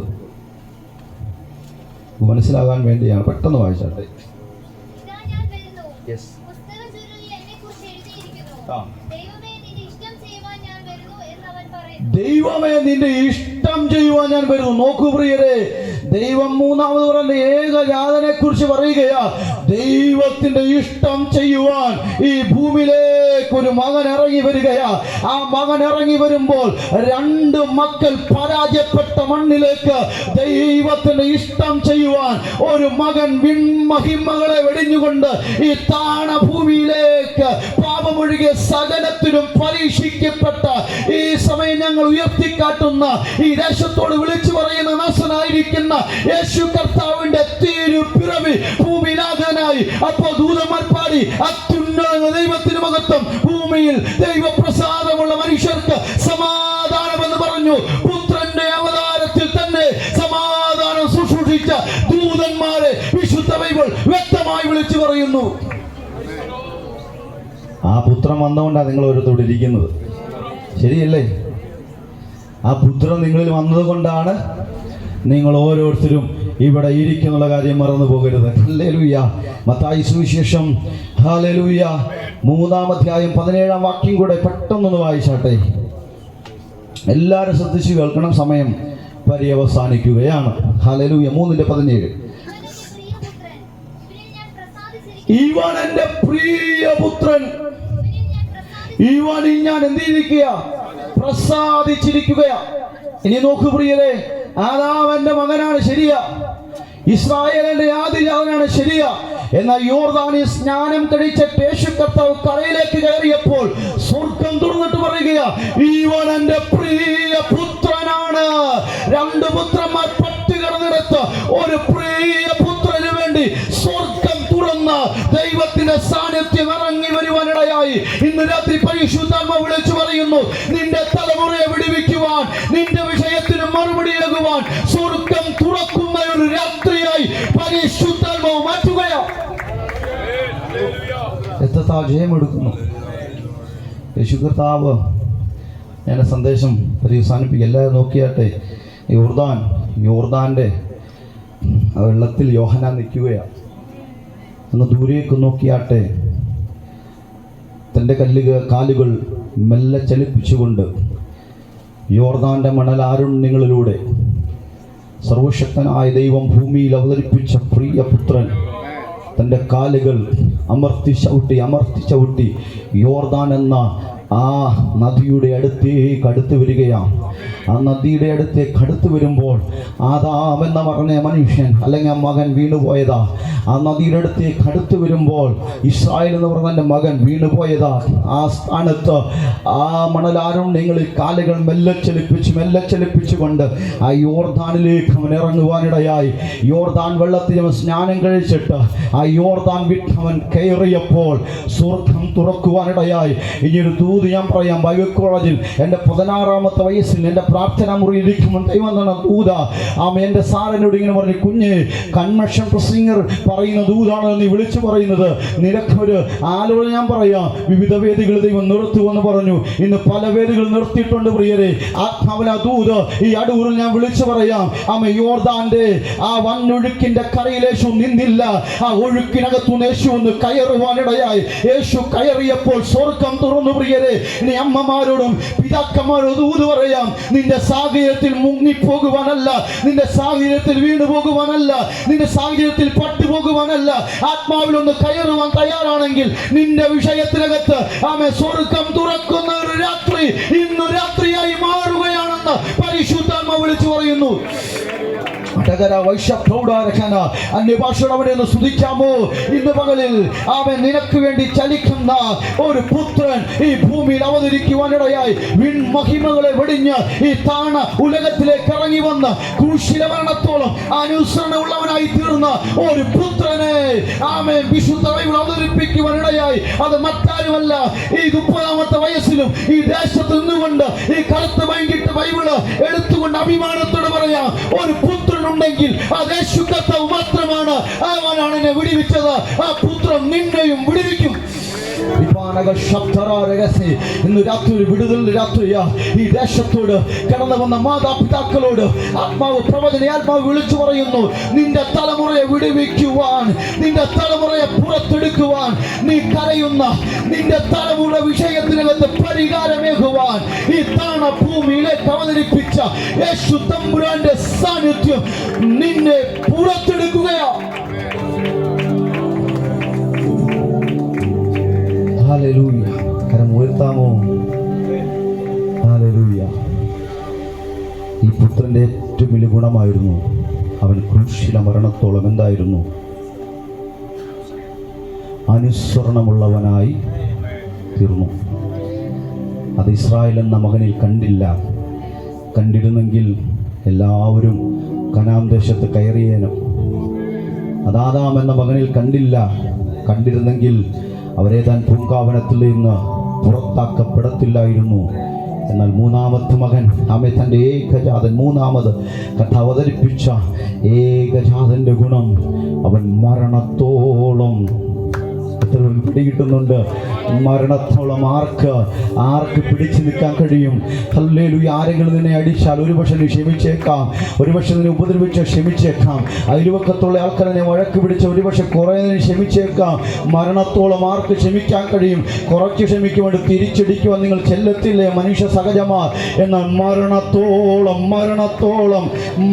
മനസ്സിലാകാൻ വേണ്ടിയാണ്. പെട്ടെന്ന് വായിച്ചാട്ടെ. ദൈവമേ, നിന്റെ ഇഷ്ടം ചെയ്യുവാൻ ഞാൻ വരുന്നു. നോക്കൂ പ്രിയരെ, ദൈവം 3ാമത് പറഞ്ഞ ഏകജാതനെ കുറിച്ച് പറയുകയാ. ദൈവത്തിന്റെ ഇഷ്ടം ചെയ്യുവാൻ ഈ ഭൂമിയിലേക്ക് ഒരു മകൻ ഇറങ്ങി വരികയാ. ആ മകൻ ഇറങ്ങി വരുമ്പോൾ 2 മക്കൾ പരാജയപ്പെട്ട മണ്ണിലേക്ക് ദൈവത്തിന്റെ ഇഷ്ടം ചെയ്യുവാൻ ഒരു മകൻ വിൺമഹിമകളെ വെടിഞ്ഞുകൊണ്ട് ഈ താണ ഭൂമിയിലേക്ക് പാപമൊഴികെ സകലത്തിനും പരീക്ഷിക്കപ്പെട്ട ഈ സമയം ഞങ്ങൾ ഉയർത്തിക്കാട്ടുന്ന ഈ ദേശത്തോട് വിളിച്ചു പറയുന്ന നാസനായിരിക്കുന്ന യേശു കർത്താവിന്റെ തിരുപ്പിറവി ഭൂമിയിലാകാനായി. അപ്പോൾ ദൂതന്മാർ പാടി, അത്യുന്നത ദൈവത്തിന് മഹത്വം, ഭൂമിയിൽ ദൈവപ്രസാദമുള്ള മനുഷ്യർക്ക് സമാധാനം എന്ന് പറഞ്ഞു. പുത്രന്റെ അവതാരത്തിൽ തന്നെ സമാധാനം ശുശ്രൂഷിച്ച ദൂതന്മാരെ വിശുദ്ധ ബൈബിൾ വ്യക്തമായി വിളിച്ചു പറയുന്നു. ആ പുത്രൻ വന്നുകൊണ്ടാണ് നിങ്ങൾ ഓരോരുത്തരോട് ഇരിക്കുന്നത്. ശരിയല്ലേ? ആ പുത്രൻ നിങ്ങളിൽ വന്നത് കൊണ്ടാണ് നിങ്ങൾ ഓരോരുത്തരും ഇവിടെ ഇരിക്കുന്നുള്ള കാര്യം മറന്നു പോകരുത്. ഹല്ലേലൂയ. മത്തായി സുവിശേഷം ഹല്ലേലൂയ 3-ാം അധ്യായം 17-ാം വാക്യം കൂടെ പെട്ടെന്നൊന്ന് വായിച്ചാട്ടെ. എല്ലാവരും ശ്രദ്ധിച്ചു കേൾക്കണം, സമയം പര്യവസാനിക്കുകയാണ്. ഹല്ലേലൂയ 3:17. ഇവൻ എൻ്റെ പ്രിയപുത്രൻ, ഇവനിൽ ഞാൻ എന്ത് ചെയ്തിരിക്കുക? പ്രസാദിച്ചിരിക്കുകയാ. ഇനി നോക്കൂ പ്രിയരെ, ആദാമന്റെ മകനാണ് ശരിയാ, ഇസ്രായേലിന്റെ ആദിജാതനാണ് ശരിയാ. എന്നാൽ യോർദാനിൽ സ്നാനം കഴിച്ച യേശു കർത്താവ് കരയിലേക്ക് കയറിയപ്പോൾ സ്വർഗം തുറന്നിട്ട് പറയുകയാ, ഇവൻ എൻ്റെ പ്രിയ പുത്രനാണ്. 2 പുത്രന്മാർ പട്ടി കിടന്നിടത്ത് ഒരു പ്രിയ പുത്രന് വേണ്ടി സ്വർഗം തുറന്ന് ദൈവത്തിന്റെ സാന്നിധ്യം ഇറങ്ങി വരുവാനിടയായി. ഇന്ന് രാത്രി പരിശുദ്ധാത്മാവ് വിളിച്ചു പറയുന്നു, നിന്റെ തലമുറയെ വിടുവിക്കുവാൻ, നിന്റെ വിഷയത്തിന് മറുപടിയാകുവാൻ സ്വർഗം തുറക്കുന്ന ഒരു രാത്രിയായി പരിശുദ്ധാത്മാവ് മാറ്റുകയാ. എത്ര ജയമെടുക്കുന്നു യേശു കർത്താവ്. ഞാൻ സന്ദേശം പര്യവസാനിപ്പിക്കുക. എല്ലാവരും നോക്കിയാട്ടെ, യോർദാന്റെ വെള്ളത്തിൽ യോഹന്നാൻ നിൽക്കുകയാണ്. ഒന്ന് ദൂരേക്ക് നോക്കിയാട്ടെ, തൻ്റെ കാലുകൾ മെല്ലെ ചലിപ്പിച്ചുകൊണ്ട് യോർദാന്റെ മണലാരുണ്യങ്ങളിലൂടെ സർവശക്തനായ ദൈവം ഭൂമിയിൽ അവതരിപ്പിച്ച പ്രിയപുത്രൻ തൻ്റെ കാലുകൾ അമർത്തി ചവിട്ടി യോർദാൻ എന്ന ആ നദിയുടെ അടുത്ത് വരികയാണ്. ആ നദിയുടെ അടുത്ത് വരുമ്പോൾ ആദാം എന്ന് പറഞ്ഞ മനുഷ്യൻ അല്ലെങ്കിൽ മകൻ വീണുപോയതാ. ആ നദിയുടെ അടുത്ത് വരുമ്പോൾ ഇസ്രായേൽ എന്ന് പറഞ്ഞ എൻ്റെ മകൻ വീണുപോയതാ. ആ സ്ഥാനത്ത് ആ മണലാരുണ്യങ്ങളിൽ കാലുകൾ മെല്ലെ ചലിപ്പിച്ചുകൊണ്ട് ആ യോർദാനിലേക്ക് അവൻ ഇറങ്ങുവാനിടയായി. യോർദാൻ വെള്ളത്തിൽ അവൻ സ്നാനം കഴിച്ചിട്ട് ആ യോർദാൻ വിട്ടവൻ കയറിയപ്പോൾ സ്വർഗം തുറക്കുവാനിടയായി. ഇനിയൊരു ദൂത് ഞാൻ പറയാം. ബൈബിൾ കോളേജിൽ എൻ്റെ 16-ാമത്തെ വയസ്സിൽ എൻ്റെ പ്രാർത്ഥനാ മുറിയിലിരിക്കുമ്പോൾ ദൈവം തന്ന ദൂത എൻ്റെ സാറിനോട് ഇങ്ങനെ പറഞ്ഞു, കുഞ്ഞ് കൺവെൻഷൻ പ്രസംഗർ പറയുന്ന ദൂതാണ് നീ വിളിച്ചു പറയുന്നത്. നിനക്കൊരു ആലോചന ഞാൻ പറയാം. വിവിധ വേദികൾ ദൈവം നിർത്തുമെന്ന് പറഞ്ഞു. ഇന്ന് പല വേദികൾ നിർത്തിയിട്ടുണ്ട് പ്രിയരെ. ആത്മാവിൽ ആ ദൂത് ഈ അടൂരിൽ ഞാൻ വിളിച്ചു പറയാം. യോർദാന്റെ ആ വന്നൊഴുക്കിന്റെ കരയിൽ യേശു നിന്നില്ല. ആ ഒഴുക്കിനകത്തുനിന്ന് യേശു ഒന്ന് കയറുവാനിടയായി. യേശു കയറിയപ്പോൾ സ്വർഗം തുറന്നു പ്രിയരെ. ഇനി അമ്മമാരോടും പിതാക്കന്മാരോടും ദൂത് പറയാം, നിന്റെ സാഹചര്യത്തിൽ മുങ്ങിപ്പോകുവാനല്ല, നിന്റെ സാഹചര്യത്തിൽ വീണു പോകുവാനല്ല, നിന്റെ സാഹചര്യത്തിൽ പട്ടുപോകുവാനല്ല, ആത്മാവിലൊന്ന് കയറുവാൻ തയ്യാറാണെങ്കിൽ നിന്റെ വിഷയത്തിനകത്ത് സ്വർഗം തുറക്കുന്ന ഒരു രാത്രി ഇന്ന് രാത്രിയായി മാറുകയാണെന്ന് പരിശുദ്ധാത്മാവ് വിളിച്ചു പറയുന്നു. അന്യഭാഷയോട് അവനെ ഒന്ന് സ്തുതിക്കാമോ? ഇന്ന് പകലിൽ അവൻ നിനക്ക് വേണ്ടി ചലിക്കുന്ന ഒരു പുത്രൻ ഈ ഭൂമിയിൽ അവതരിക്കുവാനിടയായി. വിൺമഹിമകളെ വെടിഞ്ഞ് ഈ താണ ഉലകത്തിലേക്ക് ഇറങ്ങി വന്ന് ക്രൂശിലെ മരണത്തോളം അനുസരണമുള്ളവനായി തീർന്ന ഒരു പുത്രനെ വിശുദ്ധ ബൈബിൾ അവതരിപ്പിക്കുവാനിടയായി. അത് മറ്റാരുമല്ല, ഈ 30-ാമത്തെ വയസ്സിലും ഈ ദേശത്ത് നിന്നുകൊണ്ട് ഈ കറുത്ത വൈകിട്ട് ബൈബിള് എടുത്തുകൊണ്ട് അഭിമാനത്തോടെ പറയാം, ഒരു പുത്രൻ ഉണ്ടെങ്കിൽ അത് യേശു കർത്താവ് മാത്രമാണ്. അവനാണ് എന്നെ വിടുവിച്ചത്. ആ പുത്രൻ നിന്നെയും വിടുവിക്കും. ഇന്ന് രാത്രി വിടുതലിന്റെ രാത്രിയാ. ഈ ദേശത്തോട് കടന്നു വന്ന മാതാപിതാക്കളോട് ആത്മാവ് വിളിച്ചു പറയുന്നു, നിന്റെ തലമുറയെ വിടുവിക്കുവാൻ, നിന്റെ തലമുറയെ പുറത്തെടുക്കുവാൻ, നീ കരയുന്ന നിന്റെ തലമുറ വിഷയത്തിനകത്ത് പരിഹാരമേകുവാൻ ഈ താണ ഭൂമിയിലേക്ക് അവതരിപ്പിച്ച യേശു തമ്പുരാന്റെ സാന്നിധ്യം നിന്നെ പുറത്തെടുക്കുകയാ. ഹല്ലേലൂയ. കരം ഉയർത്താമോ? ഹല്ലേലൂയ. ഈ പുത്രന്റെ ഏറ്റവും വലിയ ഗുണമായിരുന്നു അവൻ ക്രൂശിലെ മരണത്തോളം എന്തായിരുന്നു? അനുസരണമുള്ളവനായി തീർന്നു. അത് ഇസ്രായേൽ എന്ന മകനിൽ കണ്ടില്ല. കണ്ടിരുന്നെങ്കിൽ എല്ലാവരും കനാൻ ദേശത്ത് കയറിയേനും. അത് ആദാം എന്ന മകനിൽ കണ്ടില്ല. കണ്ടിരുന്നെങ്കിൽ അവരെ താൻ പൂങ്കാവനത്തിൽ നിന്ന് പുറത്താക്കപ്പെടത്തില്ലായിരുന്നു. എന്നാൽ 3-ാമത്തെ മകൻ തൻ്റെ ഏകജാതൻ, 3-ാമത് കഥ അവതരിപ്പിച്ച ഏകജാതന്റെ ഗുണം അവൻ മരണത്തോളം എത്ര പിടികിട്ടുന്നുണ്ട്? മരണത്തോളം ആർക്ക് പിടിച്ചു നിൽക്കാൻ കഴിയും? ഹല്ലേലൂയ. ആരെങ്കിലും നിന്നെ അടിച്ചാൽ ഒരുപക്ഷെ നീ ക്ഷമിച്ചേക്കാം, ഒരുപക്ഷെ നിന്നെ ഉപദ്രവിച്ച് ക്ഷമിച്ചേക്കാം, അയൽവക്കത്തുള്ള ആൾക്കാരെ വഴക്ക് പിടിച്ച ഒരുപക്ഷെ കുറേ ക്ഷമിച്ചേക്കാം. മരണത്തോളം ആർക്ക് ക്ഷമിക്കാൻ കഴിയും? കുറച്ച് ക്ഷമിക്കുവാൻ തിരിച്ചടിക്കുവാൻ നിങ്ങൾ ചെല്ലത്തില്ലേ? മനുഷ്യ സഹജമാ. എന്നാൽ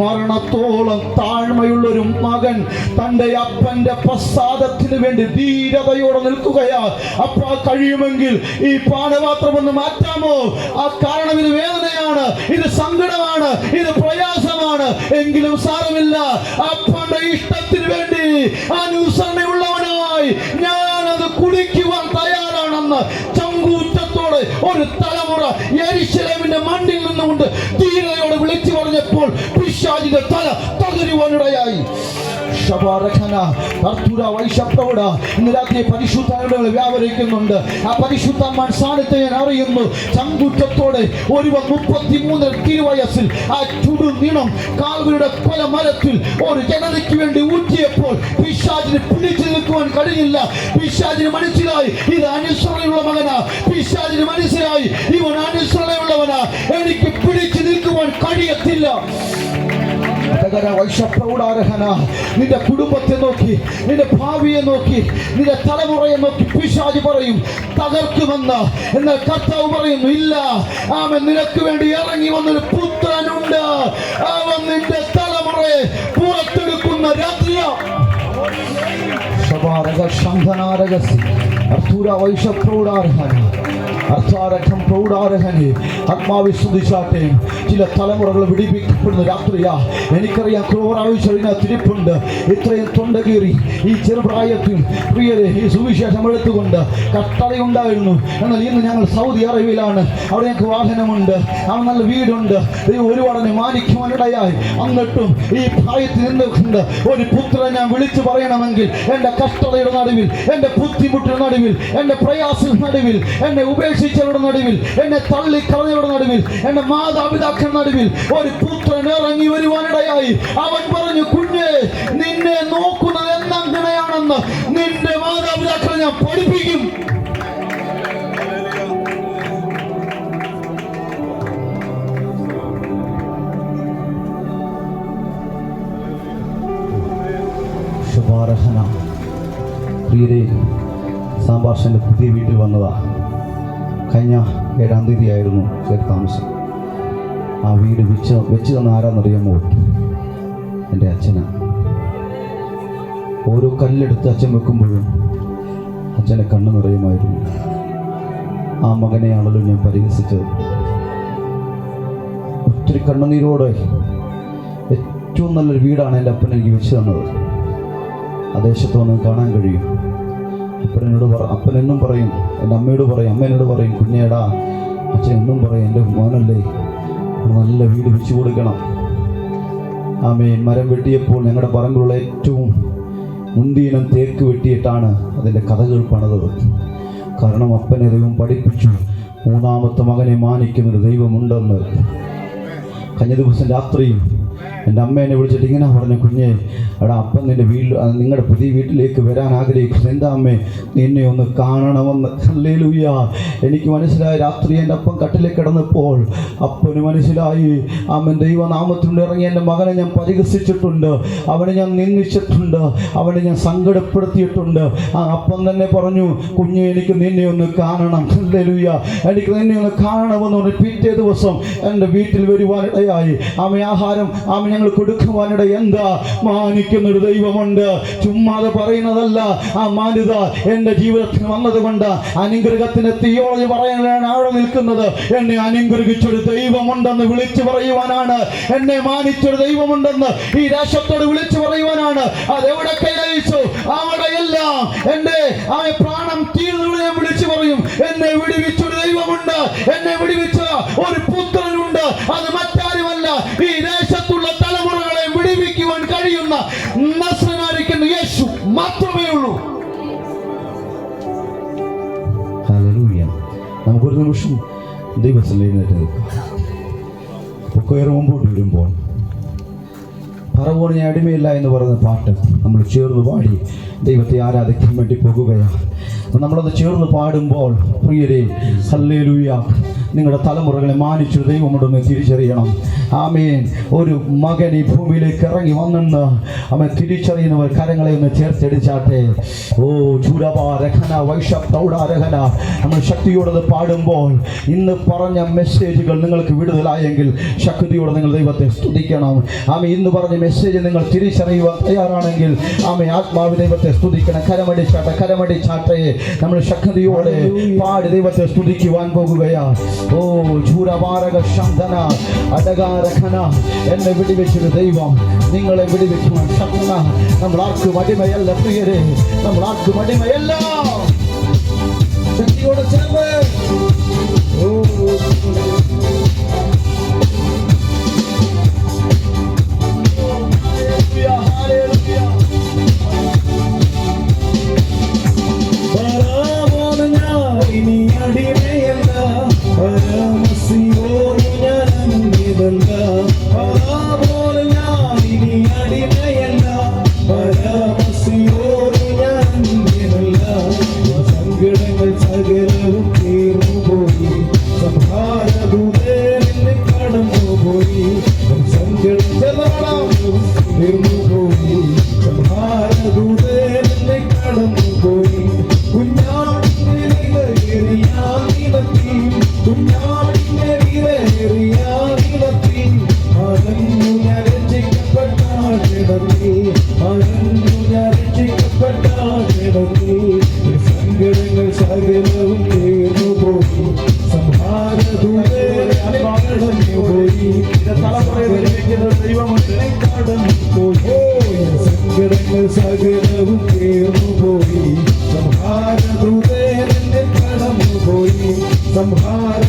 മരണത്തോളം താഴ്മയുള്ളൊരു മകൻ തൻ്റെ അപ്പൻ്റെ പ്രസാദത്തിന് വേണ്ടി ധീരതയോടെ നിൽക്കുകയാ. അപ്പോൾ കഴിയുമെങ്കിൽ ഈ പാനപാത്രം ഒന്ന് മാറ്റാമോ? ആ കാരണം ഇത് വേദനയാണ്, ഇത് സങ്കടമാണ്, ഇത് പ്രയാസമാണ്. എങ്കിലും സാരമില്ല, അപ്പന്റെ ഇഷ്ടത്തിന് വേണ്ടി അനുസരണയുള്ളവനായി ഞാനത് കുടിക്കുവാൻ തയ്യാറാണെന്ന് ചങ്കൂറ്റത്തോടെ ഒരു തലമുറ യെരൂശലേമിന്റെ മണ്ണിൽ നിന്നുകൊണ്ട് ധീരതയോടെ വിളിച്ചു പറഞ്ഞപ്പോൾ പിശാചിന്റെ തല തകരുവാനിടയായി. ഇന്ന് രാത്രി പരിശുദ്ധാത്മാവ് വ്യാപരിക്കുന്നുണ്ട്. ആ പരിശുദ്ധാത്മാൻ സാന്നിധ്യം ഞാൻ അറിയുന്നു. ചങ്കൂറ്റത്തോടെ ഒരുവൻ 33 തിരുവയസ്സിൽ ആ ചുടുനീണം കാൽവരിയുടെ കൊല മരത്തിൽ ഒരു ജനതയ്ക്ക് വേണ്ടി ഊറ്റിയപ്പോൾ പിശാചിന് പിടിച്ചു നിൽക്കുവാൻ കഴിഞ്ഞില്ല. പിശാചിന് മനസ്സിലായി ഇത് അനുസരണയുള്ള മകനാ. പിശാചിന് മനസ്സിലായി ഇവൻ അനുസരണയുള്ളവനാ, എനിക്ക് പിടിച്ചു നിൽക്കുവാൻ കഴിയത്തില്ല. നിന്റെ കുടുംബത്തെ നോക്കി, നിന്റെ ഭാവിയെ നോക്കി, നിന്റെ തലമുറയെ നോക്കി പിശാച് പറയും തകർക്കുമെന്ന്. എന്നാൽ കർത്താവ് പറയുന്നു ഇല്ല, അവൻ നിനക്ക് വേണ്ടി ഇറങ്ങി വന്നൊരു പുത്രനുണ്ട്. അവൻ നിന്റെ തലമുറയെ പുറത്തെടുക്കുന്ന രാത്രിയാ. ആത്മാവിശ്വസിച്ചാട്ടെ. ചില തലമുറകൾ വിടിപ്പിക്കപ്പെടുന്ന രാത്രിയാ. എനിക്കറിയാം തിരിപ്പുണ്ട്. ഇത്രയും തൊണ്ട കീറി ഈ ചെറുപ്രായത്തിൽ പ്രിയരെ ഈ സുവിശേഷം എടുത്തുകൊണ്ട് കട്ടളയുണ്ടായിരുന്നു. എന്നാൽ ഇന്ന് ഞങ്ങൾ സൗദി അറേബ്യയിലാണ്. അവിടെ ഞങ്ങൾക്ക് വാഹനമുണ്ട്, അവിടെ നല്ല വീടുണ്ട്. ഒരുപാട് മാനിക്കുവാനിടയായി. എന്നിട്ടും ഈ പ്രായത്തിൽ നിന്നുകൊണ്ട് ഒരു പുത്രൻ ഞാൻ വിളിച്ചു പറയണമെങ്കിൽ എൻ്റെ കഷ്ടതയുടെ നടുവിൽ, എൻ്റെ ബുദ്ധിമുട്ടിന്റെ നടുവിൽ, എൻ്റെ പ്രയാസങ്ങളുടെ നടുവിൽ, എന്നെ ഉപേക്ഷിച്ചവരുടെ നടുവിൽ, എന്നെ തള്ളിക്കളഞ്ഞവരുടെ നടുവിൽ, എൻ്റെ മാതാപിതാക്കളുടെ നടുവിൽ ഒരു പുത്രൻ ഇറങ്ങി വരുവാനിടയായി. അവൻ പറഞ്ഞു, കുഞ്ഞെ, നിന്നെ നോക്കുന്നത് എന്നങ്ങനെയാണെന്ന് നിന്റെ മാതാപിതാക്കളെ ഞാൻ പഠിപ്പിക്കും. പ്രിയരെ, സാമ്പാർഷൻ്റെ പുതിയ വീട്ടിൽ വന്നതാ. കഴിഞ്ഞ 7-ാം തീയതി ആയിരുന്നു താമസം. ആ വീട് വെച്ച് തന്ന ആരാന്നറിയാമോ? എൻ്റെ അച്ഛനാണ്. ഓരോ കല്ലെടുത്ത് അച്ഛൻ വെക്കുമ്പോഴും അച്ഛനെ കണ്ണു നിറയുമായിരുന്നു. ആ മകനെയാണല്ലോ ഞാൻ പരിഹസിച്ചത്. ഒത്തിരി കണ്ണുനീരോടെ ഏറ്റവും നല്ലൊരു വീടാണ് എൻ്റെ അപ്പൻ എനിക്ക് വെച്ച് തന്നത്. ആ ദേശത്ത് വന്ന് കാണാൻ കഴിയും. അപ്പനെന്നും പറയും, എൻ്റെ അമ്മയോട് പറയും, അമ്മ എന്നോട് പറയും, കുഞ്ഞേടാ, അച്ഛൻ എന്നും പറയും, എൻ്റെ മോനല്ലേ, നല്ല വീട് വെച്ചു കൊടുക്കണം. ആമേൻ. മരം വെട്ടിയപ്പോൾ ഞങ്ങളുടെ പറമ്പിലുള്ള ഏറ്റവും മുന്തിയിനം തേക്ക് വെട്ടിയിട്ടാണ് അതിൻ്റെ കഥകൾ പണിതത്. കാരണം അപ്പനെ ദൈവം പഠിപ്പിച്ചു, 3ാമത്തെ മകനെ മാനിക്കുന്നൊരു ദൈവമുണ്ടെന്ന്. കഴിഞ്ഞ ദിവസം രാത്രിയും എൻ്റെ അമ്മ എന്നെ വിളിച്ചിട്ട് ഇങ്ങനെ പറഞ്ഞു, കുഞ്ഞേ, എടാ, അപ്പം നിൻ്റെ നിങ്ങളുടെ പുതിയ വീട്ടിലേക്ക് വരാൻ ആഗ്രഹിക്കുന്നു. എന്താ അമ്മേ, നിന്നെ ഒന്ന് കാണണമെന്ന്. ഹല്ലേലൂയ. എനിക്ക് മനസ്സിലായി. രാത്രി എൻ്റെ അപ്പം കട്ടിലേക്ക് കിടന്നപ്പോൾ അപ്പന് മനസ്സിലായി, അമ്മൻ ദൈവനാമത്തിലൂടെ ഇറങ്ങി എൻ്റെ മകനെ ഞാൻ പരിഹസിച്ചിട്ടുണ്ട്, അവനെ ഞാൻ നിന്ദിച്ചിട്ടുണ്ട്, അവനെ ഞാൻ സങ്കടപ്പെടുത്തിയിട്ടുണ്ട്. ആ അപ്പം തന്നെ പറഞ്ഞു, കുഞ്ഞെ, എനിക്ക് നിന്നെ ഒന്ന് കാണണം. ഹല്ലേലൂയ. എനിക്ക് നിന്നെ ഒന്ന് കാണണമെന്ന് പറഞ്ഞ് പിറ്റേ ദിവസം എൻ്റെ വീട്ടിൽ വരുവാനിടയായി. ആഹാരം ഞങ്ങൾ കൊടുക്കുവാനിട. എന്താ, മാനിക്കുന്നൊരു ദൈവമുണ്ട്. ചുമ്മാതെ പറയുന്നതല്ല. ആ മാന്യത എൻ്റെ ജീവിതത്തിൽ വന്നതുകൊണ്ട് അനുഗ്രഹത്തിന് തിയോളജി പറയാനാണ് അവിടെ നിൽക്കുന്നത്. എന്നെ അനുഗ്രഹിച്ചൊരു ദൈവമുണ്ടെന്ന് വിളിച്ചു പറയുവാനാണ്, എന്നെ മാനിച്ചൊരു ദൈവമുണ്ടെന്ന് ഈ ദേശത്തോട് വിളിച്ചു പറയുവാനാണ്. അതെവിടെ കൈവച്ചു അവിടെയെല്ലാം എൻ്റെ പ്രാണം തീർന്നു ഞാൻ വിളിച്ചു പറയും, എന്നെ വിടുവിച്ചൊരു ദൈവമുണ്ട്, എന്നെ വിടുവിച്ച ഒരു പുത്രനുണ്ട്. അത് മറ്റാരുമല്ല, ഈ ദേശത്തുള്ള തലമുറകളെ വിടുവിക്കുവാൻ കഴിയുന്ന നസ്രനായിരിക്കുന്ന യേശു മാത്രമേ ഉള്ളൂ. ഹല്ലേലൂയ. നമുക്കൊരു നിമിഷം ദൈവത്തിൽ എഴുന്നേറ്റ് നിൽക്കാം. മുമ്പോട്ട് വരുമ്പോൾ ഫറവോന് ഞാൻ അടിമയില്ല എന്ന് പറയുന്ന പാട്ട് നമ്മൾ ചേർന്ന് പാടി ദൈവത്തെ ആരാധിക്കാൻ വേണ്ടി പോകുകയാണ്. നമ്മളത് ചേർന്ന് പാടുമ്പോൾ പ്രിയരെ, ഹല്ലേലൂയ, നിങ്ങളുടെ തലമുറകളെ മാനിച്ചു ദൈവമുണ്ടെന്ന് തിരിച്ചറിയണം. ആമേൻ. ഒരു മകൻ ഈ ഭൂമിയിലേക്ക് ഇറങ്ങി വന്നെന്ന് അവൻ തിരിച്ചറിയുന്നവർ കരങ്ങളെ ഒന്ന് ചേർത്തടിച്ചാട്ടെ. ഓ ചൂരപാരഹന വൈഷപ്തൗടാരഹന. നമ്മൾ ശക്തിയോടത് പാടുമ്പോൾ ഇന്ന് പറഞ്ഞ മെസ്സേജുകൾ നിങ്ങൾക്ക് വിടുതലായെങ്കിൽ ശക്തിയോടെ നിങ്ങൾ ദൈവത്തെ സ്തുതിക്കണം. ആമേ. ഇന്ന് പറഞ്ഞ മെസ്സേജ് നിങ്ങൾ തിരിച്ചറിയുവാൻ തയ്യാറാണെങ്കിൽ ആമേ ആത്മാവ് ദൈവത്തെ സ്തുതിക്കണം. കരമടിച്ചാട്ടെ. നമ്മൾ ശക്തിയോടെ പാടി ദൈവത്തെ സ്തുതിക്കുവാൻ പോകുകയാണ്. ഓ ചൂരപാരക ശബ്ദന അടകാരഖന. എന്നെ വിടിവെച്ചൊരു ദൈവം നിങ്ങളെ വിടിവെക്കുവാൻ ശക്തന. നമ്മൾ ആർക്കും അടിമയല്ല പ്രിയരെ, നമ്മൾ ആർക്കും അടിമയല്ല. ശക്തിയോടെ ചേർന്ന് സകലവും കേറുപോയി സംഹാര